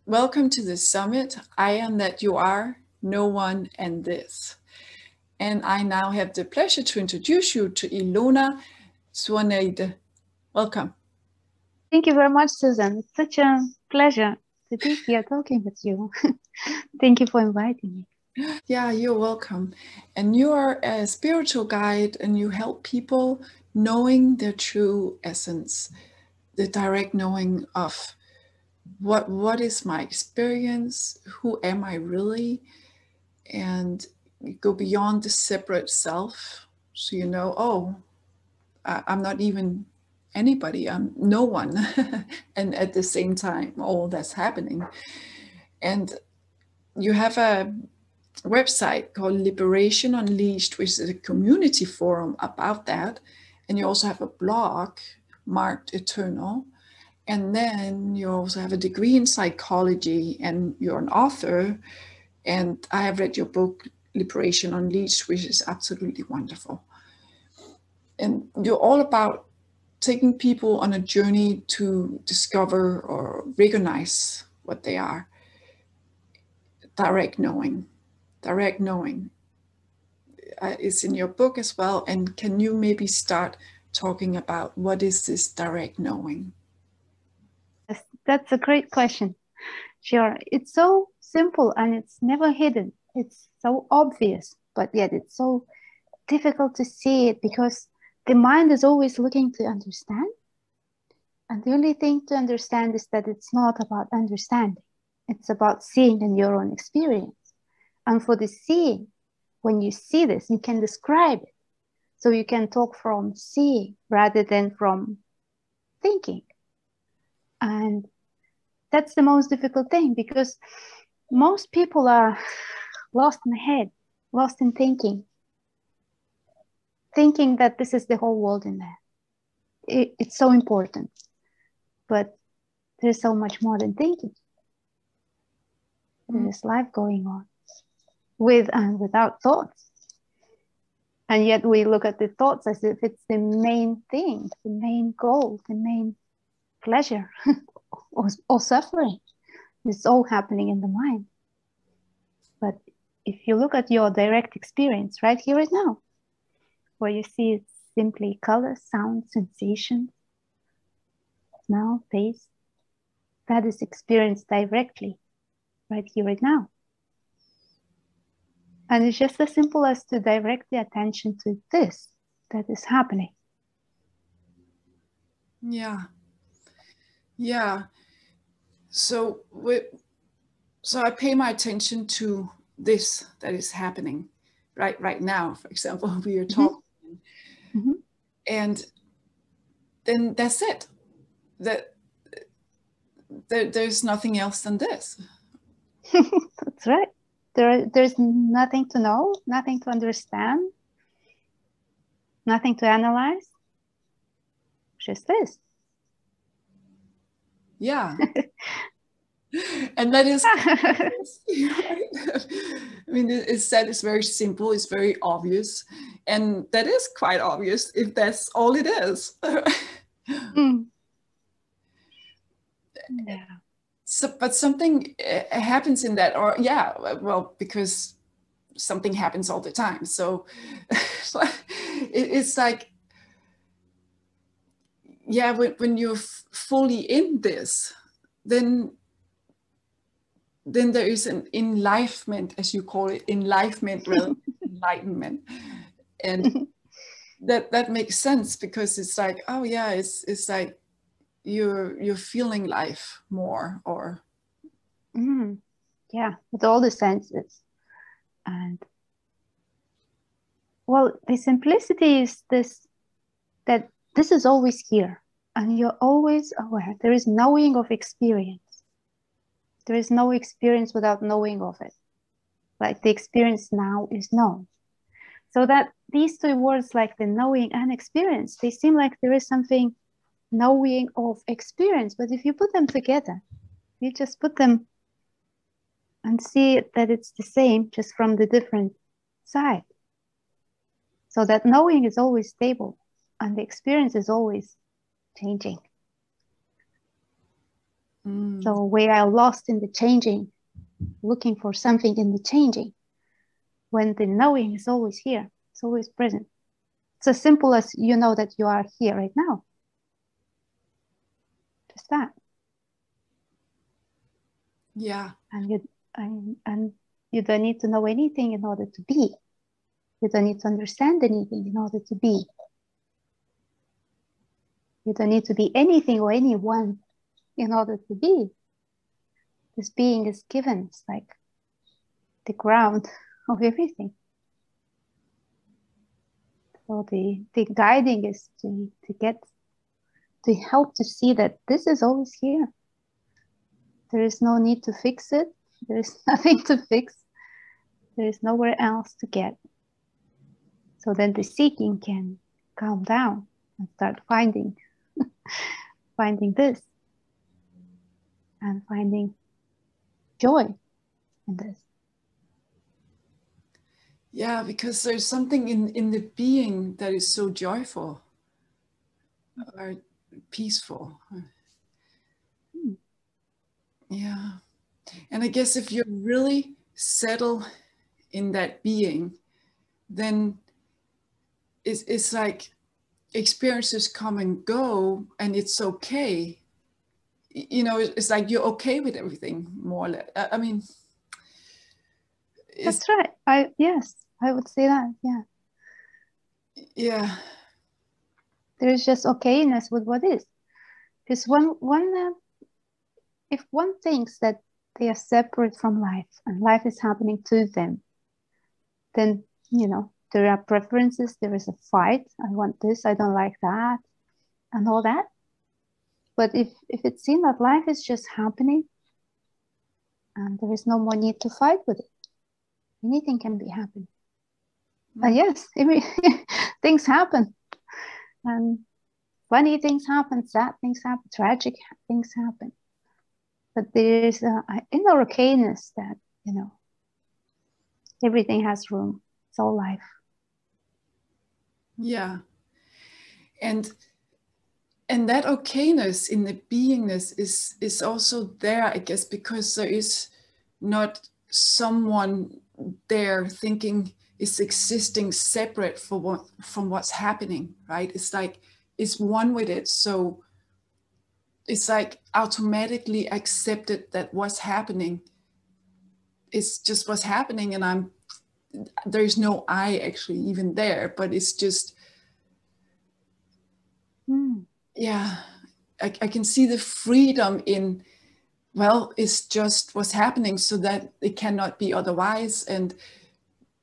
Welcome to the summit. I am that you are, no one, and this. And I now have the pleasure to introduce you to Ilona Ciunaite. Welcome. Thank you very much, Susan. It's such a pleasure to be here talking with you. Thank you for inviting me. Yeah, you're welcome. And you are a spiritual guide and you help people knowing their true essence, the direct knowing of what is my experience, who am I really, and go beyond the separate self. So you know, oh, I'm not even anybody, I'm no one. And at the same time, all that's happening. And you have a website called Liberation Unleashed, which is a community forum about that. And you also have a blog marked Eternal. And then you also have a degree in psychology and you're an author. And I have read your book, Liberation Unleashed, which is absolutely wonderful. And you're all about taking people on a journey to discover or recognize what they are. Direct knowing. Direct knowing is in your book as well. And can you maybe start talking about what is this direct knowing? Yes, that's a great question. Sure. It's so simple and it's never hidden. It's so obvious, but yet it's so difficult to see it because the mind is always looking to understand. And the only thing to understand is that it's not about understanding, it's about seeing in your own experience. And for the seeing, when you see this, you can describe it. So you can talk from seeing rather than from thinking. And that's the most difficult thing because most people are lost in the head, lost in thinking that this is the whole world in there. It's so important. But there's so much more than thinking. There's life going on with and without thoughts. And yet we look at the thoughts as if it's the main thing, the main goal, the main pleasure or suffering. It's all happening in the mind. But if you look at your direct experience right here, right now, where you see it's simply color, sound, sensation, smell, taste, that is experienced directly right here, right now. And it's just as simple as to direct the attention to this that is happening. Yeah. Yeah. So I pay my attention to this that is happening right now. For example, we are talking, Mm-hmm. and then that's it. There's nothing else than this. That's right. There's nothing to know, nothing to understand, nothing to analyze. Just this. Yeah. And that is, right? I mean, it's said it's very simple, it's very obvious, and that is quite obvious if that's all it is. Mm. Yeah. So, but something happens in that, or yeah, well, because something happens all the time. So it's like, yeah, when you're fully in this, then there is an enlightenment, as you call it, enlightenment rather than enlightenment. And that makes sense because it's like, oh yeah, it's like you're feeling life more, or Yeah, with all the senses. And well, the simplicity is this, that this is always here and you're always aware. There is knowing of experience. There is no experience without knowing of it. Like the experience now is known. So that these two words, like the knowing and experience, they seem like there is something knowing of experience. But if you put them together, you just put them and see that it's the same, just from the different side. So that knowing is always stable and the experience is always changing. So we are lost in the changing, looking for something in the changing, when the knowing is always here, it's always present. It's as simple as you know that you are here right now. Just that. Yeah. And you don't need to know anything in order to be. You don't need to understand anything in order to be. You don't need to be anything or anyone in order to be. This being is given. It's like the ground of everything. So the guiding is to help to see that this is always here. There is no need to fix it. There is nothing to fix. There is nowhere else to get. So then the seeking can calm down and start finding this and finding joy in this. Yeah, because there's something in the being that is so joyful or peaceful. Yeah. And I guess if you really settle in that being, then it's like experiences come and go and it's okay. You know, it's like you're okay with everything, more or less. I mean, that's right. Yes, I would say that. Yeah. Yeah. There is just okayness with what is. Because if one thinks that they are separate from life and life is happening to them, then, you know, there are preferences, there is a fight. I want this, I don't like that, and all that. But if it's seen that life is just happening and there is no more need to fight with it, anything can be happening. And yes, things happen. And funny things happen, sad things happen, tragic things happen. But there is an inner okayness that, you know, everything has room. It's all life. Yeah. And that okayness in the beingness is also there, I guess, because there is not someone there thinking is existing separate from what's happening, right? It's like it's one with it. So it's like automatically accepted that what's happening is just what's happening, and there's no I actually even there, but it's just yeah, I can see the freedom in, well, it's just what's happening, so that it cannot be otherwise, and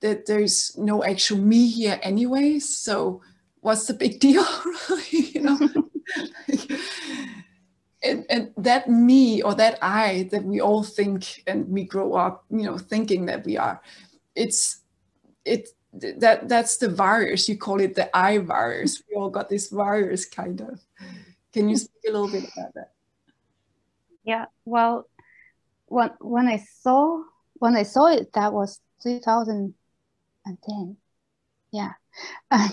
that there's no actual me here anyway, so what's the big deal? Really, you know? And that me or that I that we all think and we grow up, you know, thinking that we are, that's the virus. You call it the I virus. We all got this virus, kind of. Can you speak a little bit about that? Yeah, well, when I saw it, that was 2010. Yeah, and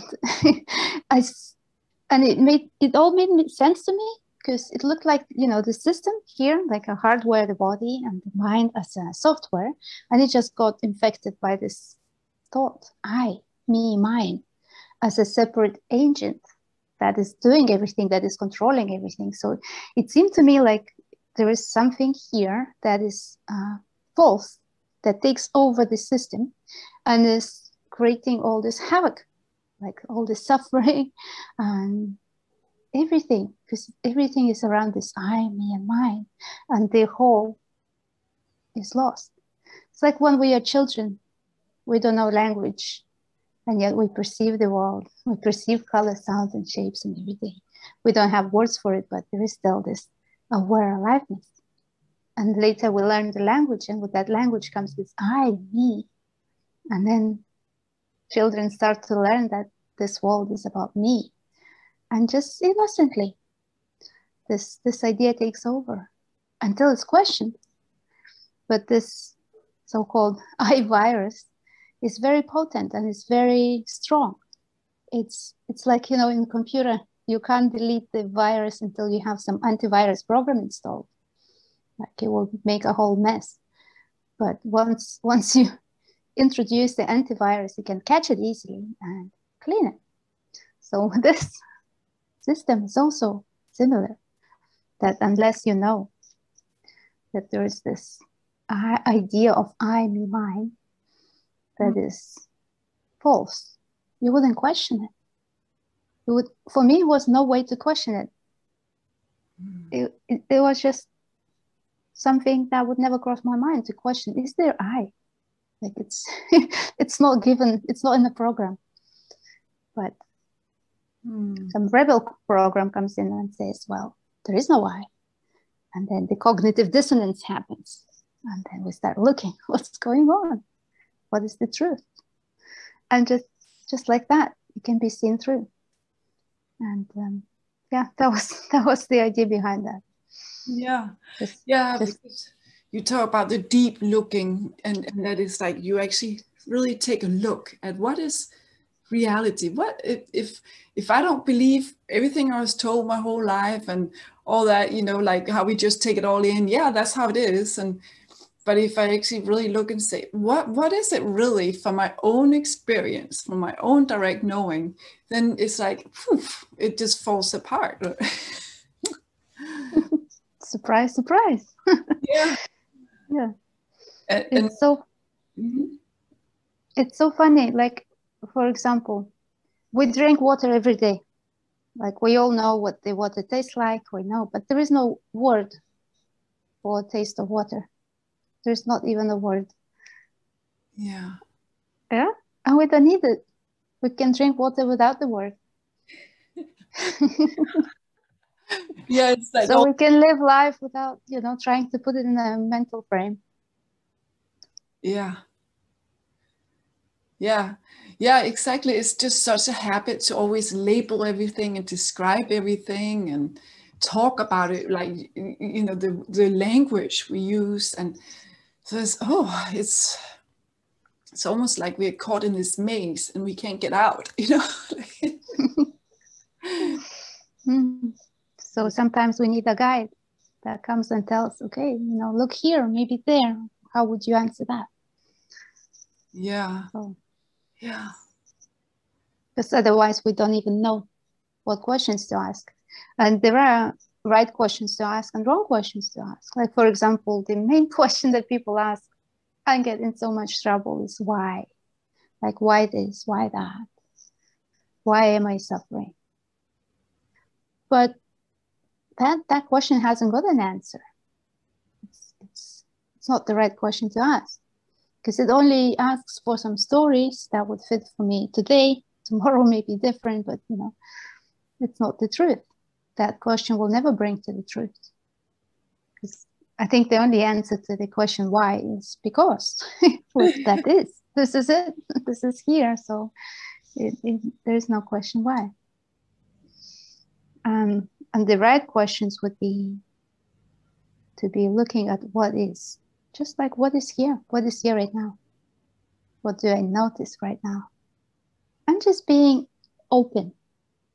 it all made sense to me, because it looked like, you know, the system here, like a hardware, the body and the mind as a software, and it just got infected by this thought, I, me, mine, as a separate agent that is doing everything, that is controlling everything. So it seemed to me like there is something here that is false, that takes over the system and is creating all this havoc, like all this suffering and everything, because everything is around this I, me, and mine, and the whole is lost. It's like when we are children, we don't know language, and yet we perceive the world. We perceive colors, sounds, and shapes and everything. We don't have words for it, but there is still this aware aliveness. And later we learn the language, and with that language comes this I, me. And then children start to learn that this world is about me. And just innocently, this idea takes over until it's questioned. But this so-called I virus is very potent and it's very strong. It's like, you know, in a computer, you can't delete the virus until you have some antivirus program installed. Like it will make a whole mess. But once you introduce the antivirus, you can catch it easily and clean it. So this system is also similar, that unless you know that there is this idea of I, me, mine, that is false, you wouldn't question it. For me, it was no way to question it. It was just something that would never cross my mind to question. Is there I? Like it's not given, it's not in the program. But some rebel program comes in and says, well, there is no I. And then the cognitive dissonance happens. And then we start looking, what's going on? What is the truth? And just like that, it can be seen through. And yeah, that was the idea behind that. Yeah, because you talk about the deep looking, and that is like you actually really take a look at what is reality. What if I don't believe everything I was told my whole life and all that, you know, like how we just take it all in. Yeah, that's how it is. But if I actually really look and say, what is it really from my own experience, from my own direct knowing, then it's like, poof, it just falls apart. Surprise, surprise. Yeah. Yeah. It's so funny. Like, for example, we drink water every day. Like we all know what the water tastes like, we know, but there is no word for taste of water. There's not even a word. Yeah. Yeah. And we don't need it. We can drink water without the word. Yeah, it's like so we can live life without, you know, trying to put it in a mental frame. Yeah. Yeah. Yeah, exactly. It's just such a habit to always label everything and describe everything and talk about it, like, you know, the language we use. And so it's almost like we're caught in this maze and we can't get out, you know. So sometimes we need a guide that comes and tells, okay, you know, look here, maybe there. How would you answer that? Yeah. So, yeah. Because otherwise we don't even know what questions to ask. And there are right questions to ask and wrong questions to ask. Like, for example, the main question that people ask, I get in so much trouble, is why? Like, why this? Why that? Why am I suffering? But that question hasn't got an answer. It's not the right question to ask, because it only asks for some stories that would fit for me today. Tomorrow may be different, but you know, it's not the truth. That question will never bring to the truth. Because I think the only answer to the question why is because that is. This is it. This is here. So there is no question why. And the right questions would be to be looking at what is. Just like what is here? What is here right now? What do I notice right now? And just being open.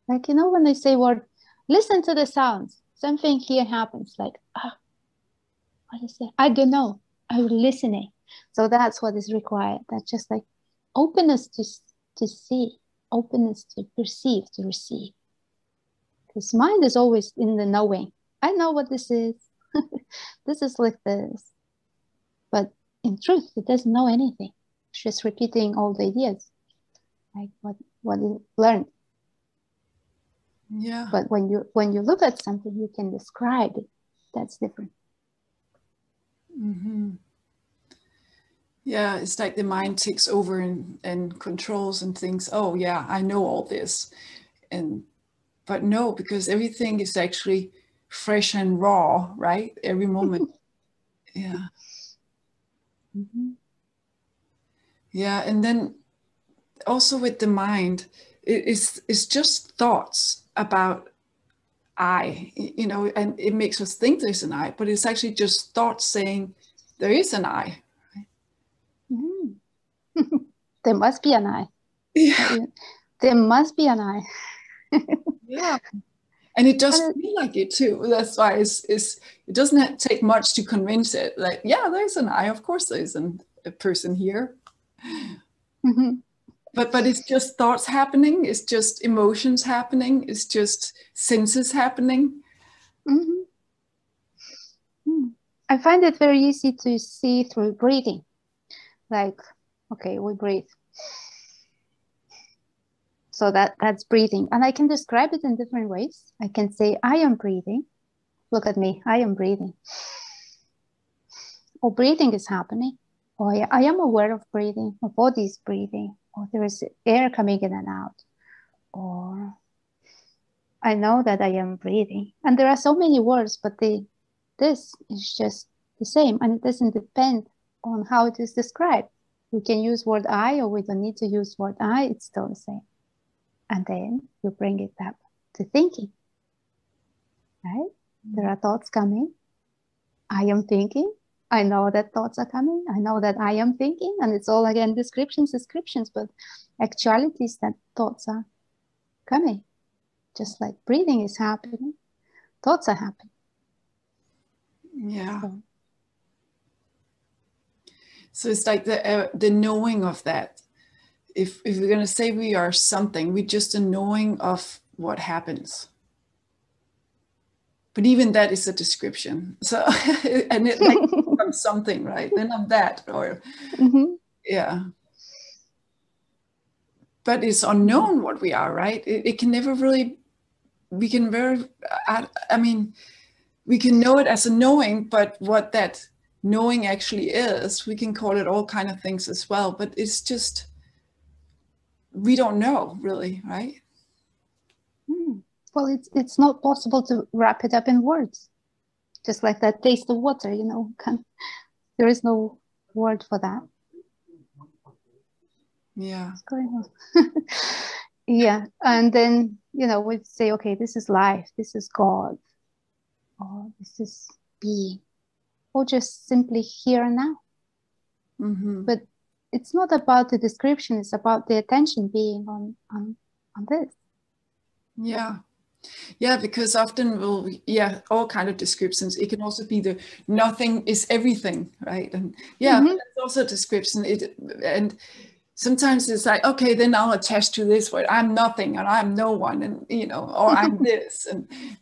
Like, you know, when they say word, listen to the sounds. Something here happens. Like, what is it? I don't know. I'm listening. So that's what is required. That's just like openness to see, openness to perceive, to receive. Because mind is always in the knowing. I know what this is. This is like this. But in truth, it doesn't know anything. It's just repeating all the ideas, like what it learned. Yeah. But when you look at something, you can describe it. That's different. Mm-hmm. Yeah, it's like the mind takes over and controls and thinks, oh yeah, I know all this. But no, because everything is actually fresh and raw, right? Every moment. Yeah. Mm-hmm. Yeah. And then also with the mind, it's just thoughts about I, you know, and it makes us think there's an I, but it's actually just thoughts saying there is an I. Mm-hmm. There must be an I. Yeah. There must be an I. Yeah. And it does And feel like it too. That's why it doesn't take much to convince it. Like, yeah, there's an I. Of course, there's a person here. mhm, But it's just thoughts happening. It's just emotions happening. It's just senses happening. mhm, mm. I find it very easy to see through breathing. Like, okay, we breathe. So that's breathing. And I can describe it in different ways. I can say, I am breathing. Look at me, I am breathing. Or breathing is happening. Or I am aware of breathing. My body is breathing. Or there is air coming in and out. Or I know that I am breathing. And there are so many words, but this is just the same. And it doesn't depend on how it is described. We can use word I, or we don't need to use word I. It's still the same. And then you bring it up to thinking, right? There are thoughts coming. I am thinking. I know that thoughts are coming. I know that I am thinking. And it's all, again, descriptions, but actuality is that thoughts are coming. Just like breathing is happening, thoughts are happening. Yeah. So it's like the knowing of that. If we're going to say we are something, we're just a knowing of what happens. But even that is a description. So, and it like I'm something, right? Then I'm that, or Mm-hmm. yeah. But it's unknown what we are, right? It can never really. We can very. I mean, we can know it as a knowing, but what that knowing actually is, we can call it all kind of things as well. But it's just we don't know really, right? Well, it's not possible to wrap it up in words. Just like that taste of water, there is no word for that. Yeah. What's going on? Yeah. And then, we'd say, okay, this is life, this is God, or this is being, or just simply here and now. Mm-hmm. But it's not about the description, it's about the attention being on this. Yeah. Yeah, because often all kind of descriptions. It can also be the nothing is everything, right? And Mm-hmm. that's also a description. And sometimes it's like, okay, then I'll attach to this word. I'm nothing and I'm no one, and or I'm this.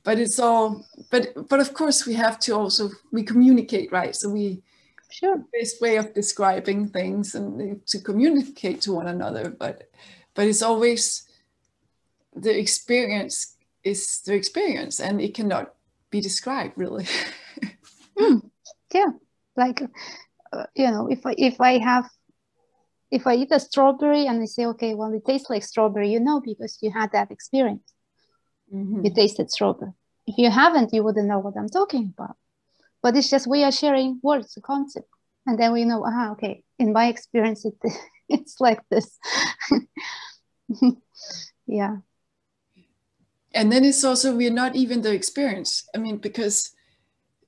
But it's all but of course we have to also we communicate, right? So Sure. the best way of describing things and to communicate to one another, but it's always the experience is the experience and it cannot be described really. Yeah, like if I eat a strawberry and I say, okay, well, it tastes like strawberry, because you had that experience. Mm-hmm. You tasted strawberry. If you haven't, you wouldn't know what I'm talking about. But it's just we are sharing words, a concept, and then we know, okay, in my experience it's like this. Yeah. And then it's also we're not even the experience. I mean, because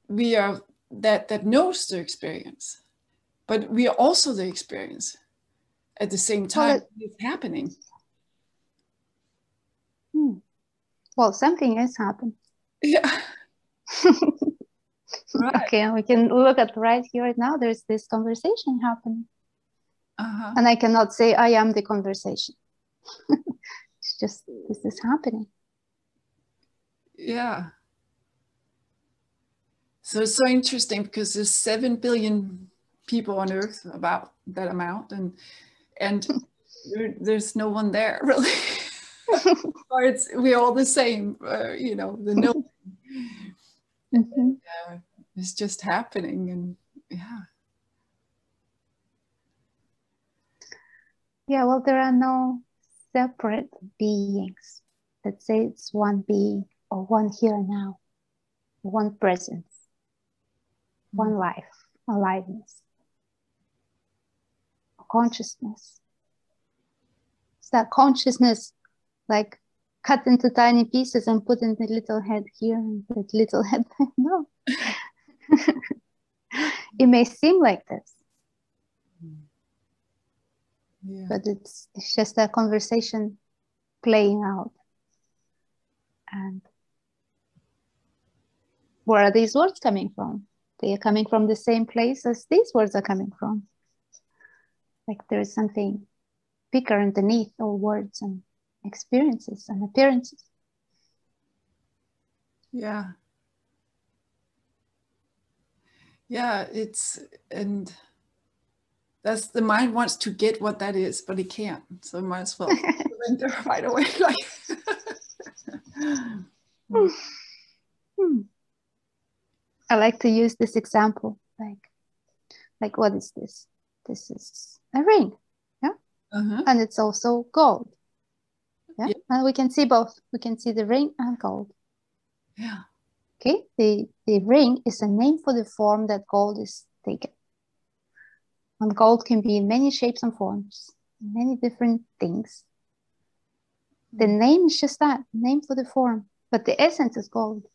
we are that knows the experience, but we are also the experience at the same time. It's happening. Well, something has happened. Yeah. Right. Okay, we can look at right here, right now. There's this conversation happening. Uh-huh. And I cannot say I am the conversation. It's just this is happening. Yeah. So it's so interesting because there's 7 billion people on Earth, about that amount, and there's no one there really. Or we're all the same, the no. Mm-hmm. It's just happening, and yeah. Yeah, well, there are no separate beings that say it's one being or one here and now, one presence, one life, aliveness, consciousness. It's that consciousness like cut into tiny pieces and put in the little head here and the little head there. No. It may seem like this. Yeah. But it's just a conversation playing out. And where are these words coming from? They are coming from the same place as these words are coming from. Like there is something bigger underneath all words and experiences and appearances. Yeah. Yeah, and that's the mind wants to get what that is, but it can't. So it might as well surrender right away. I like to use this example, like what is this? This is a ring, yeah, and it's also gold, yeah? And we can see both. We can see the ring and gold. Yeah. Okay, the ring is a name for the form that gold is taken. And gold can be in many shapes and forms, many different things. The name is just that, name for the form, but the essence is gold.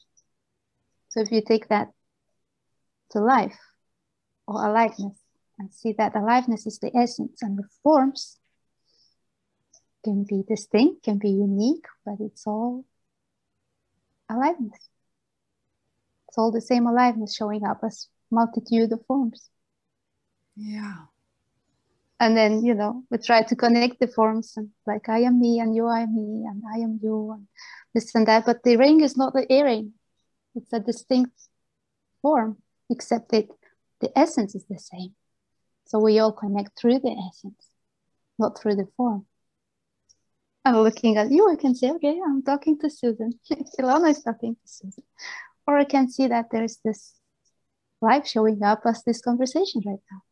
So if you take that to life or aliveness and see that aliveness is the essence and the forms can be distinct, can be unique, but it's all aliveness. It's all the same aliveness showing up as multitude of forms. Yeah. And then, you know, we try to connect the forms and like I am me and you are me and I am you and this and that. But the ring is not the earring. It's a distinct form, except that the essence is the same. So we all connect through the essence, not through the form. I'm looking at you, I can say, okay, I'm talking to Susan. Ilona is talking to Susan. Or I can see that there's this life showing up as this conversation right now.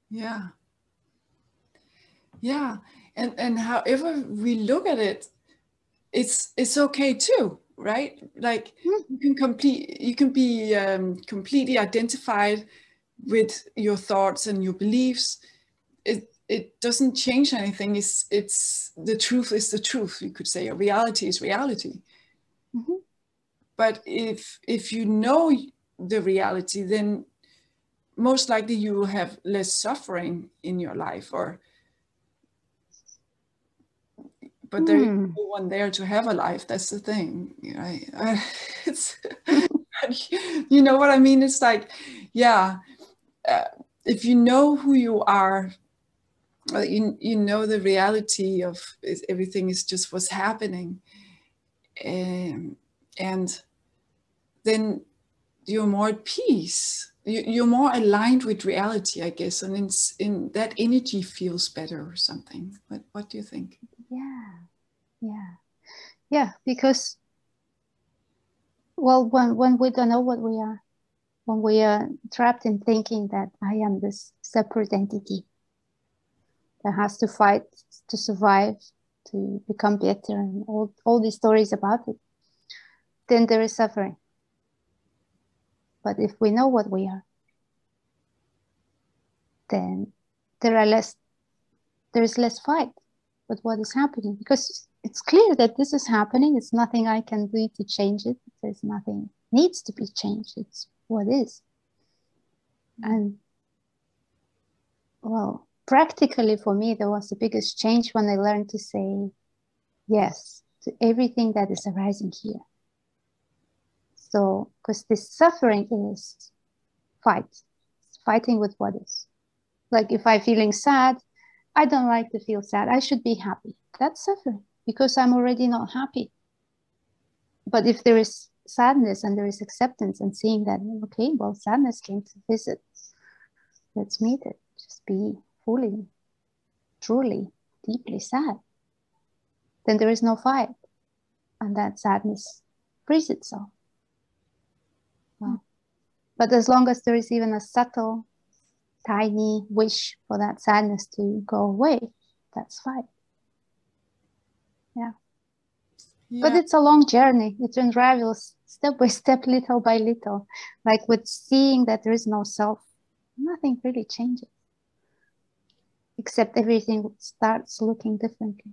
Yeah. Yeah. And however we look at it, it's okay too, right? Like you can be completely identified with your thoughts and your beliefs. It doesn't change anything. It's the truth is the truth, you could say, or reality is reality. Mm-hmm. But if you know the reality, then most likely you will have less suffering in your life, but there is no one there to have a life. That's the thing, right? It's you know what I mean? It's like, yeah, if you know who you are, you know the reality of everything is just what's happening, and then you're more at peace. You're more aligned with reality, I guess, and in that energy feels better or something. What do you think? Yeah, because well, when we don't know what we are, when we are trapped in thinking that I am this separate entity that has to fight to survive, to become better, and all these stories about it, then there is suffering. But if we know what we are, then there is less fight with what is happening, because it's clear that this is happening. It's nothing I can do to change it. There's nothing needs to be changed. It's what is. And well, practically for me, there was the biggest change when I learned to say yes to everything that is arising here. So, because this suffering is fighting with what is. Like if I'm feeling sad, I don't like to feel sad. I should be happy. That's suffering because I'm already not happy. But if there is sadness and there is acceptance and seeing that, okay, well, sadness came to visit. Let's meet it. Just be fully, truly, deeply sad. Then there is no fight. And that sadness frees itself. Well, but as long as there is even a subtle, tiny wish for that sadness to go away, that's fine. Yeah. But it's a long journey. It unravels step by step, little by little. Like with seeing that there is no self, nothing really changes. Except everything starts looking differently.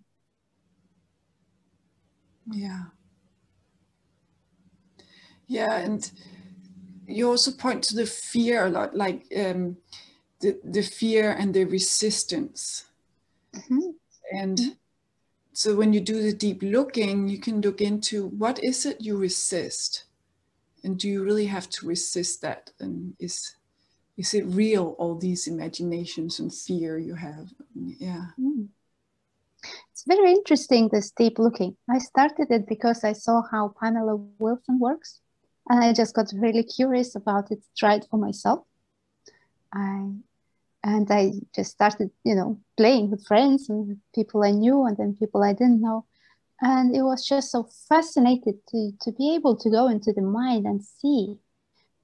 Yeah. Yeah, and you also point to the fear a lot, like the fear and the resistance. And so when you do the deep looking, you can look into what is it you resist? And do you really have to resist that? And is it real, all these imaginations and fear you have? Yeah. It's very interesting, this deep looking. I started it because I saw how Pamela Wilson works, and I just got really curious about it, tried for myself. And I just started, playing with friends and people I knew and then people I didn't know. And it was just so fascinated to be able to go into the mind and see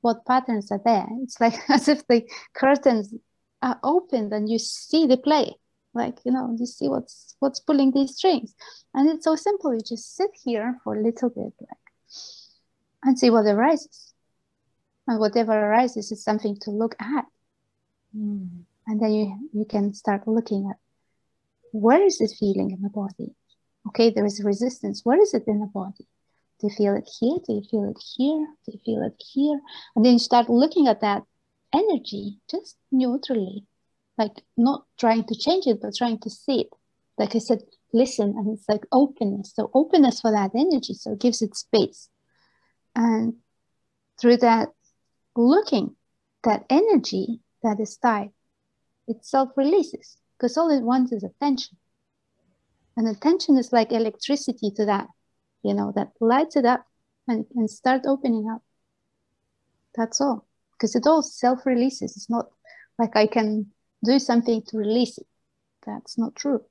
what patterns are there. It's like as if the curtains are opened and you see the play. Like, you see what's pulling these strings. And it's so simple. You just sit here for a little bit and see what arises. And whatever arises is something to look at. And then you can start looking at, where is it feeling in the body? Okay, there is resistance. Where is it in the body? Do you feel it here? Do you feel it here? Do you feel it here? And then you start looking at that energy just neutrally, like not trying to change it, but trying to see it. Like I said, listen, and it's like openness. So openness for that energy, so it gives it space. And through that looking, that energy that is tied, it self-releases, because all it wants is attention. And attention is like electricity to that, that lights it up and start opening up. That's all. Because it all self-releases. It's not like I can do something to release it. That's not true.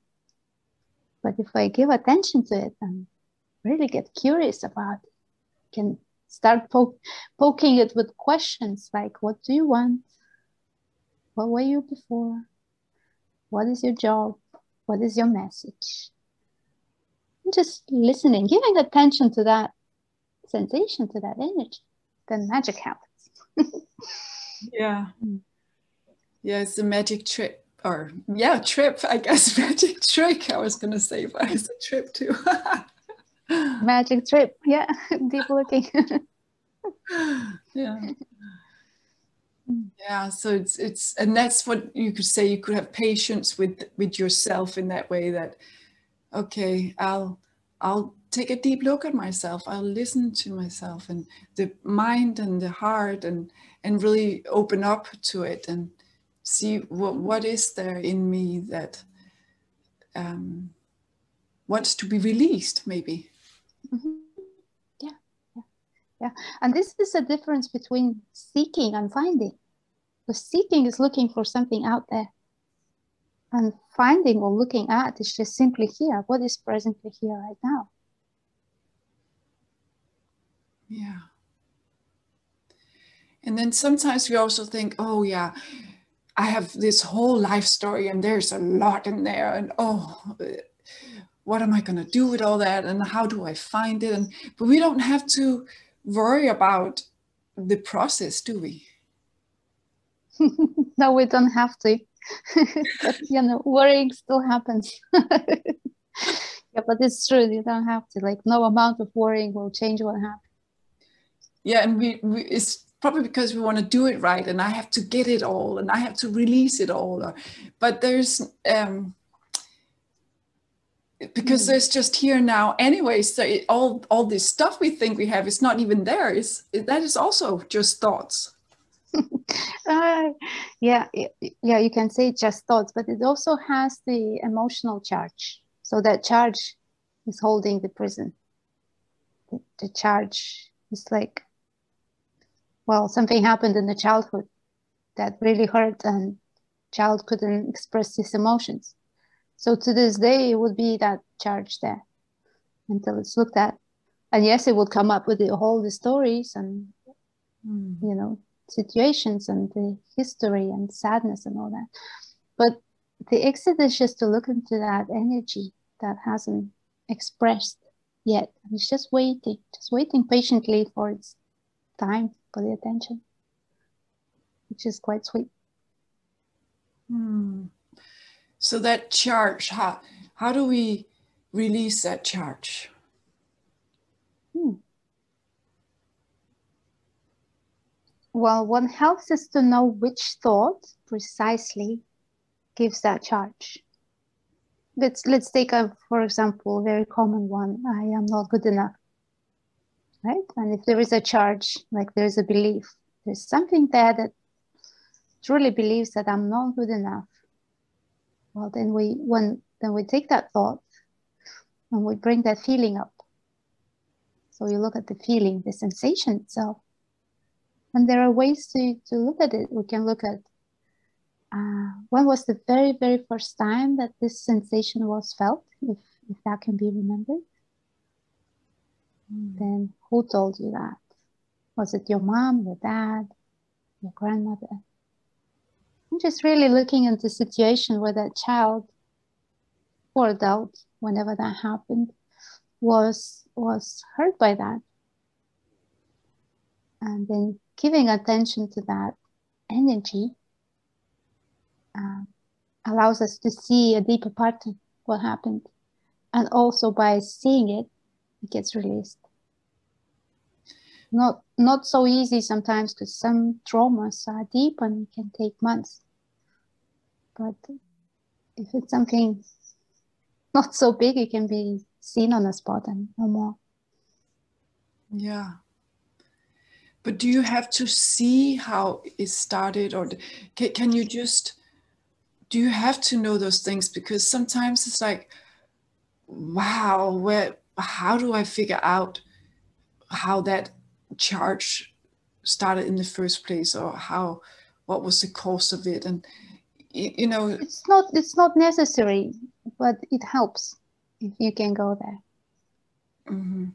But if I give attention to it and really get curious about it, I can start poking it with questions like, what do you want? What were you before? What is your job? What is your message? And just listening, giving attention to that sensation, to that energy, then magic happens. Yeah. Yeah, it's a magic trip. Or, yeah, trip, I guess. Magic trick, I was going to say, but it's a trip too. Magic trip, yeah, deep looking. Yeah. Yeah, so it's and that's what you could say. You could have patience with yourself in that way, that okay, I'll take a deep look at myself. I'll listen to myself and the mind and the heart, and really open up to it and see what is there in me that wants to be released, maybe. Yeah. And this is a difference between seeking and finding. Because seeking is looking for something out there. And finding or looking at is just simply here. What is presently here right now? Yeah. And then sometimes we also think, oh yeah, I have this whole life story and there's a lot in there, and oh, what am I going to do with all that, and how do I find it? But we don't have to worry about the process, do we? No, we don't have to. But worrying still happens. Yeah, but it's true, you don't have to. Like, no amount of worrying will change what happens. Yeah, and we it's probably because we want to do it right, and I have to get it all, and I have to release it all. But there's because there's just here now anyway. So all this stuff we think we have is not even there. That is also just thoughts. Yeah, you can say just thoughts, but it also has the emotional charge. So that charge is holding the prison. The charge is like, well, something happened in the childhood that really hurt, and child couldn't express his emotions. So to this day, it would be that charge there until it's looked at. And yes, it would come up with all the stories and, situations and the history and sadness and all that. But the exit is just to look into that energy that hasn't expressed yet. And it's just waiting patiently for its time, for the attention, which is quite sweet. So that charge, how do we release that charge? Well, what helps is to know which thought precisely gives that charge. Let's take for example, a very common one. I am not good enough. right? And if there is a charge, like there's a belief, there's something there that truly believes that I'm not good enough. Well, then we take that thought and we bring that feeling up. So you look at the feeling, the sensation itself. And there are ways to look at it. We can look at when was the very, very first time that this sensation was felt, if that can be remembered. Then who told you that? Was it your mom, your dad, your grandmother? I'm just really looking at the situation where that child or adult, whenever that happened, was hurt by that. And then giving attention to that energy allows us to see a deeper part of what happened. And also by seeing it, it gets released. Not so easy sometimes, because some traumas are deep and can take months. But if it's something not so big, it can be seen on the spot and no more. Yeah. But do you have to see how it started, or can you just, do you have to know those things? Because sometimes it's like, wow, how do I figure out how that charge started in the first place, or what was the cause of it? And you know, it's not necessary, but it helps if you can go there. Mm-hmm.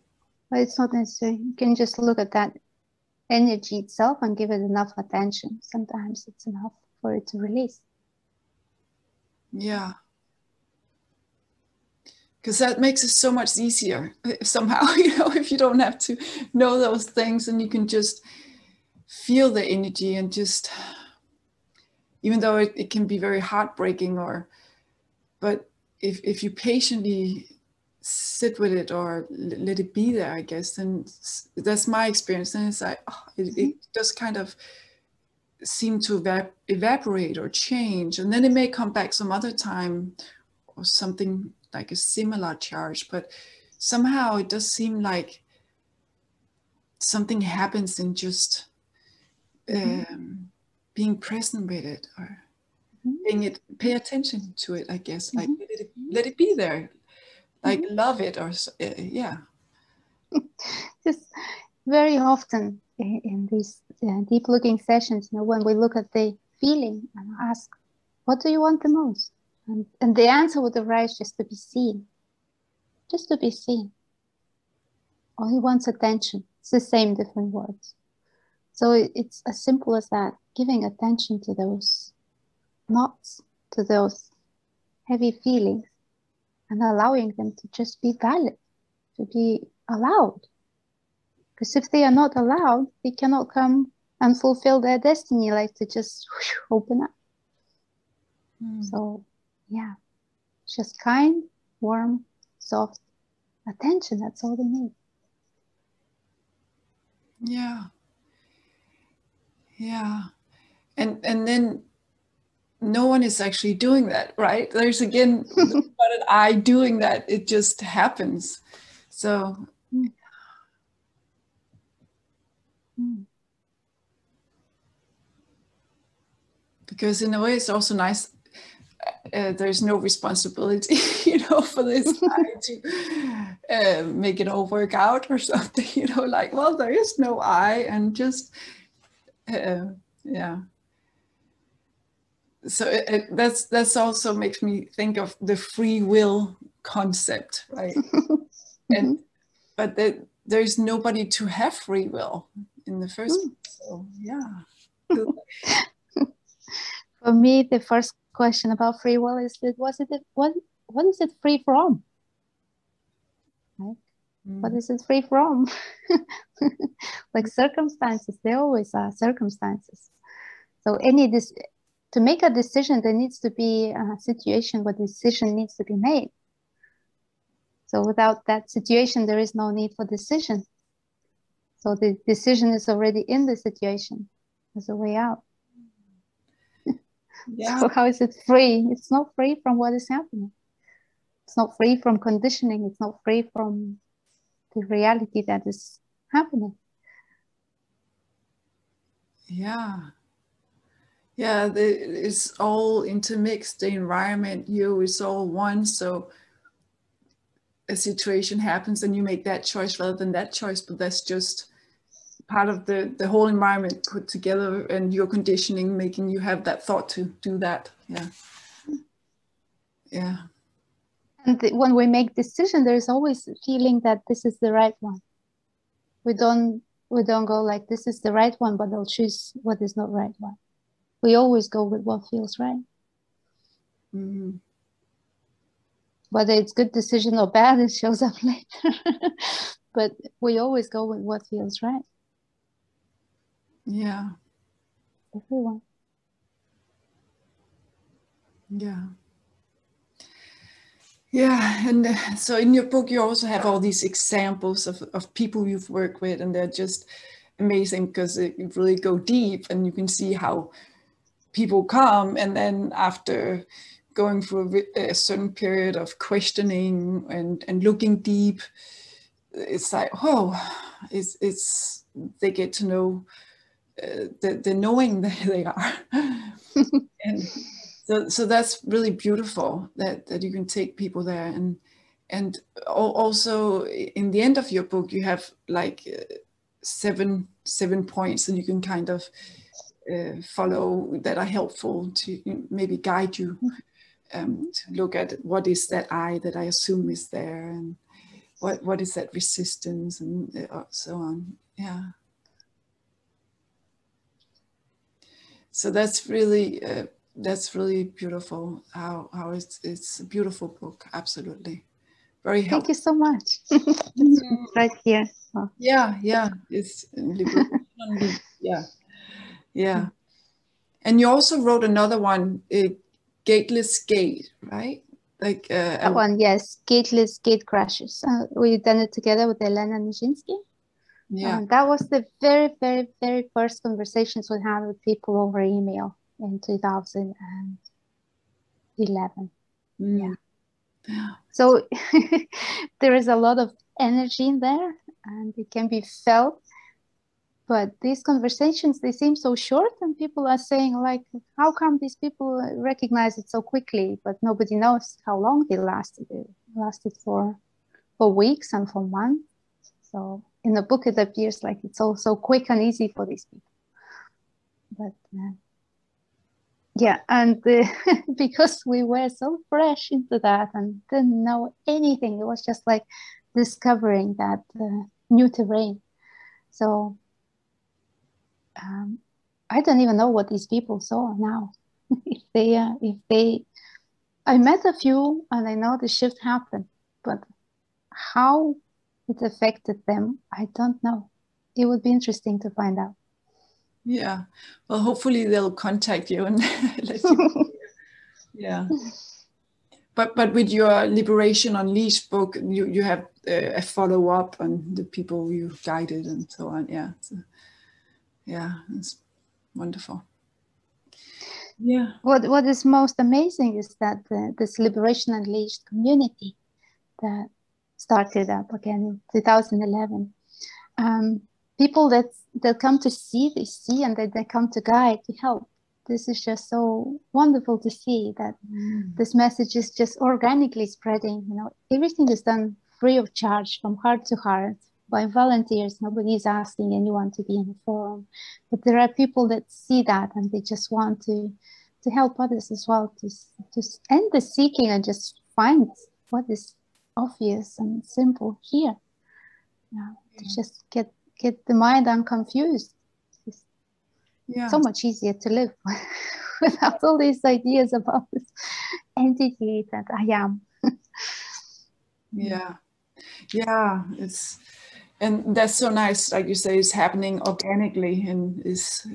But it's not necessary. You can just look at that energy itself and give it enough attention. Sometimes it's enough for it to release. Yeah. Because that makes it so much easier somehow, if you don't have to know those things, and you can just feel the energy, and just, even though it can be very heartbreaking, but if you patiently sit with it or let it be there, I guess, then that's my experience. Then it's like, it just kind of seem to evaporate or change, and then it may come back some other time, or something like a similar charge, but somehow it does seem like something happens in just being present with it, or pay attention to it, I guess, like let it be there, like love it, or yeah. Just very often in these deep looking sessions, when we look at the feeling and ask, what do you want the most? And the answer would arise just to be seen. Just to be seen. Or he wants attention. It's the same, different words. So it's as simple as that, giving attention to those knots, to those heavy feelings, and allowing them to just be valid, to be allowed. Because if they are not allowed, they cannot come and fulfill their destiny, like to just open up. So, yeah, just kind, warm, soft attention. That's all they need. Yeah. Yeah. And then no one is actually doing that, right? There's again not an I doing that. It just happens. So because in a way it's also nice, there's no responsibility, for this guy to make it all work out or something, like, well, there is no I, and just yeah. So that's also makes me think of the free will concept, right? But there's nobody to have free will in the first place. So yeah. For me, the first question about free will is that what is it free from? Right? What is it free from? Like circumstances, there always are circumstances. So to make a decision, there needs to be a situation where the decision needs to be made. So without that situation, there is no need for decision. So the decision is already in the situation. There's a way out. Yeah. So how is it free? It's not free from what is happening. It's not free from conditioning. It's not free from the reality that is happening. Yeah. Yeah, it's all intermixed. The environment, you, it's all one. So a situation happens and you make that choice rather than that choice, but that's just part of the whole environment put together, and your conditioning making you have that thought to do that. Yeah. Yeah. And when we make decision, there's always a feeling that this is the right one. We don't go like this is the right one, but I'll choose what is not right one. We always go with what feels right. Mm-hmm. Whether it's good decision or bad, it shows up later. But we always go with what feels right. Yeah. Everyone. Yeah. Yeah. And so in your book, you also have all these examples of people you've worked with, and they're just amazing because it really go deep, and you can see how people come, and then after going through a certain period of questioning and looking deep, it's like, oh, it's they get to know the knowing that they are. And so that's really beautiful that you can take people there. And also in the end of your book you have like seven points, and you can kind of follow that are helpful to maybe guide you to look at what is that I that I assume is there, and what is that resistance, and so on. Yeah. So that's really beautiful. How it's a beautiful book. Absolutely, very helpful. Thank you so much. It's right here. Oh. Yeah, it's liberation. Yeah. And you also wrote another one, Gateless Gate, right? Like That one, yes, Gateless Gate Crashes. We done it together with Ilona Ciunaite. Yeah. That was the very, very, very first conversations we had with people over email in 2011. Mm. Yeah. So there is a lot of energy in there, and it can be felt. But these conversations, they seem so short, and people are saying like, how come these people recognize it so quickly, but nobody knows how long they lasted. It lasted for weeks and for months. So in the book, it appears like it's all so quick and easy for these people. But yeah, and because we were so fresh into that and didn't know anything, it was just like discovering that new terrain. So I don't even know what these people saw now. if they, I met a few and I know the shift happened, but how it affected them, I don't know. It would be interesting to find out. Yeah. Well, hopefully they'll contact you and let you know. Yeah. But with your Liberation Unleashed book, you have a follow up on the people you guided and so on. Yeah. So, yeah, it's wonderful. Yeah. What is most amazing is that this Liberation Unleashed community that started up again in 2011. People that come to see, they see, and they come to guide, to help. This is just so wonderful to see that this message is just organically spreading. You know, everything is done free of charge, from heart to heart, by volunteers. Nobody is asking anyone to be in a forum, but there are people that see that and they just want to help others as well, to end the seeking and just find what is obvious and simple here. To just get the mind unconfused. It's so much easier to live without all these ideas about this entity that I am. Yeah. And that's so nice, like you say, it's happening organically, and is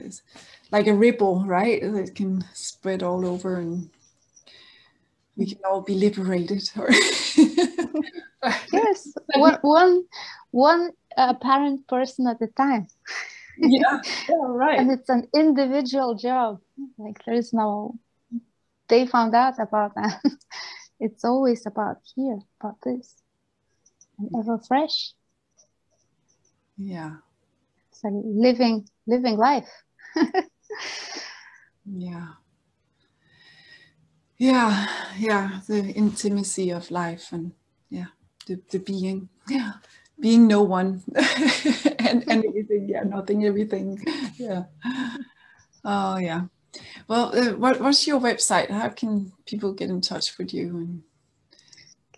like a ripple, right? It can spread all over, and we can all be liberated. Yes, one apparent person at a time. Yeah, right. And it's an individual job. Like there's no, they found out about that. It's always about here, about this, and ever fresh. Yeah. So living life. Yeah. Yeah. Yeah. The intimacy of life, and yeah, the being. Yeah. Being no one and everything. Yeah. Nothing, everything. Yeah. Oh, yeah. Well, what's your website? How can people get in touch with you? And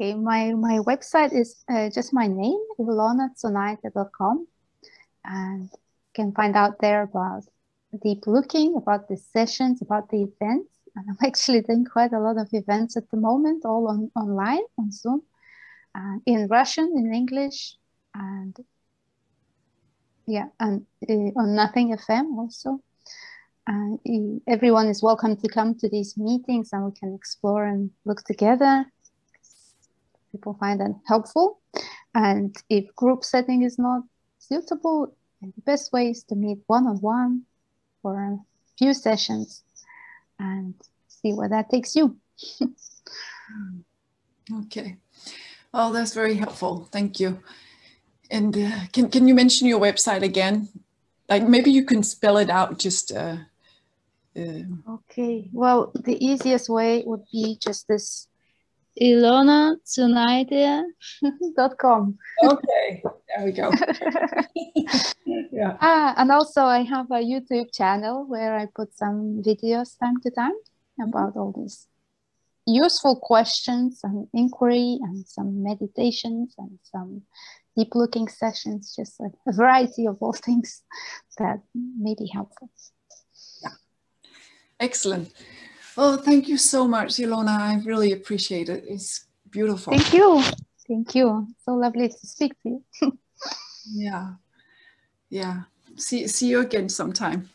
Okay, my website is just my name, ilonaciunaite.com, and you can find out there about deep looking, about the sessions, about the events. And I'm actually doing quite a lot of events at the moment, all online on Zoom, in Russian, in English, and yeah, and on Nothing FM also. And everyone is welcome to come to these meetings, and we can explore and look together. People find that helpful. And if group setting is not suitable, the best way is to meet one-on-one for a few sessions and see where that takes you. okay. Oh, that's very helpful. Thank you. And can you mention your website again? Like maybe you can spell it out. Just okay. Well, the easiest way would be just this ilonaciunaite.com. Okay, there we go. Yeah. And also I have a YouTube channel where I put some videos time to time about all these useful questions and inquiry and some meditations and some deep looking sessions, just a variety of all things that may be helpful. Yeah. Excellent. Well, thank you so much, Ilona. I really appreciate it. It's beautiful. Thank you. Thank you. So lovely to speak to you. Yeah. Yeah. See you again sometime.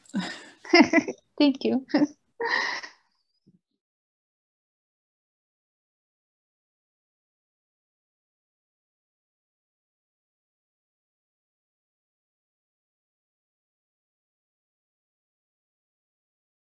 Thank you.